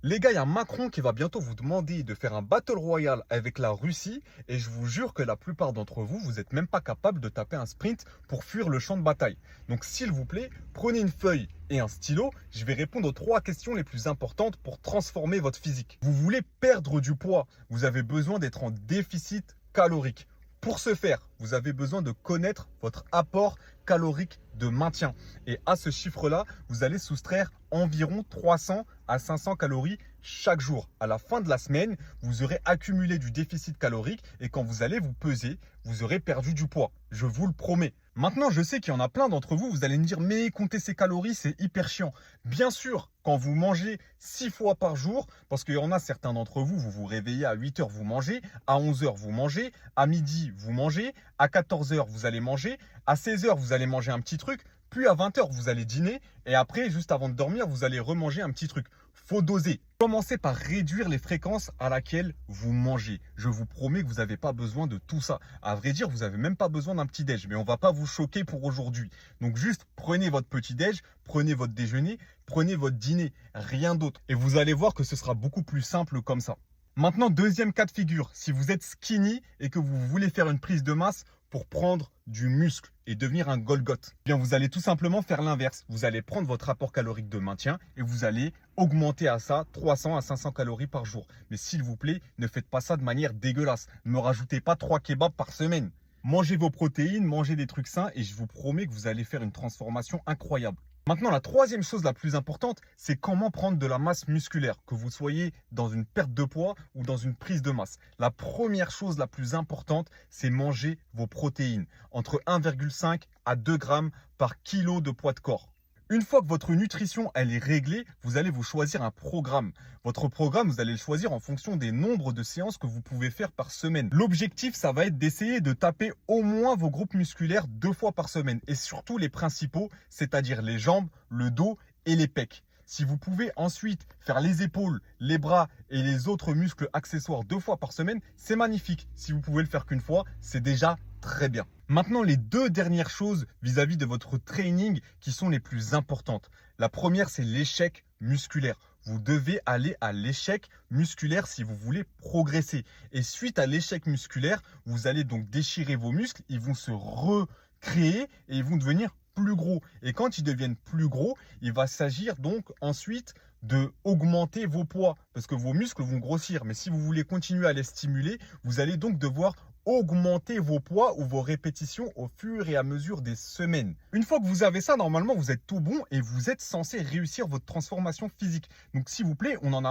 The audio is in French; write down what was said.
Les gars, il y a Macron qui va bientôt vous demander de faire un battle royal avec la Russie et je vous jure que la plupart d'entre vous, vous n'êtes même pas capable de taper un sprint pour fuir le champ de bataille. Donc s'il vous plaît, prenez une feuille et un stylo, je vais répondre aux 3 questions les plus importantes pour transformer votre physique. Vous voulez perdre du poids, vous avez besoin d'être en déficit calorique. Pour ce faire, vous avez besoin de connaître votre apport calorique de maintien. Et à ce chiffre-là, vous allez soustraire environ 300 à 500 calories chaque jour. À la fin de la semaine, vous aurez accumulé du déficit calorique et quand vous allez vous peser, vous aurez perdu du poids. Je vous le promets. Maintenant, je sais qu'il y en a plein d'entre vous, vous allez me dire, mais compter ses calories, c'est hyper chiant. Bien sûr, quand vous mangez 6 fois par jour, parce qu'il y en a certains d'entre vous, vous vous réveillez à 8 heures, vous mangez, à 11 heures, vous mangez, à midi, vous mangez, à 14 heures, vous allez manger, à 16 heures, vous allez manger un petit truc, puis à 20 heures, vous allez dîner, et après, juste avant de dormir, vous allez remanger un petit truc. Faut doser. Commencez par réduire les fréquences à laquelle vous mangez. Je vous promets que vous n'avez pas besoin de tout ça. À vrai dire, vous n'avez même pas besoin d'un petit déj, mais on ne va pas vous choquer pour aujourd'hui. Donc juste prenez votre petit déj, prenez votre déjeuner, prenez votre dîner, rien d'autre. Et vous allez voir que ce sera beaucoup plus simple comme ça. Maintenant, deuxième cas de figure, si vous êtes skinny et que vous voulez faire une prise de masse pour prendre du muscle et devenir un Golgoth, eh bien vous allez tout simplement faire l'inverse. Vous allez prendre votre apport calorique de maintien et vous allez augmenter à ça 300 à 500 calories par jour. Mais s'il vous plaît, ne faites pas ça de manière dégueulasse. Ne me rajoutez pas 3 kebabs par semaine. Mangez vos protéines, mangez des trucs sains et je vous promets que vous allez faire une transformation incroyable. Maintenant, la troisième chose la plus importante, c'est comment prendre de la masse musculaire, que vous soyez dans une perte de poids ou dans une prise de masse. La première chose la plus importante, c'est manger vos protéines, entre 1,5 à 2 grammes par kilo de poids de corps. Une fois que votre nutrition elle est réglée, vous allez vous choisir un programme. Votre programme, vous allez le choisir en fonction des nombres de séances que vous pouvez faire par semaine. L'objectif, ça va être d'essayer de taper au moins vos groupes musculaires 2 fois par semaine. Et surtout les principaux, c'est-à-dire les jambes, le dos et les pecs. Si vous pouvez ensuite faire les épaules, les bras et les autres muscles accessoires 2 fois par semaine, c'est magnifique. Si vous pouvez le faire qu'une fois, c'est déjà très bien. Maintenant, les 2 dernières choses vis-à-vis de votre training qui sont les plus importantes. La première, c'est l'échec musculaire. Vous devez aller à l'échec musculaire si vous voulez progresser. Et suite à l'échec musculaire, vous allez donc déchirer vos muscles, ils vont se recréer et ils vont devenir plus gros. Et quand ils deviennent plus gros, il va s'agir donc ensuite de augmenter vos poids parce que vos muscles vont grossir. Mais si vous voulez continuer à les stimuler, vous allez donc devoir augmenter vos poids ou vos répétitions au fur et à mesure des semaines. Une fois que vous avez ça, normalement, vous êtes tout bon et vous êtes censé réussir votre transformation physique. Donc, s'il vous plaît, on en a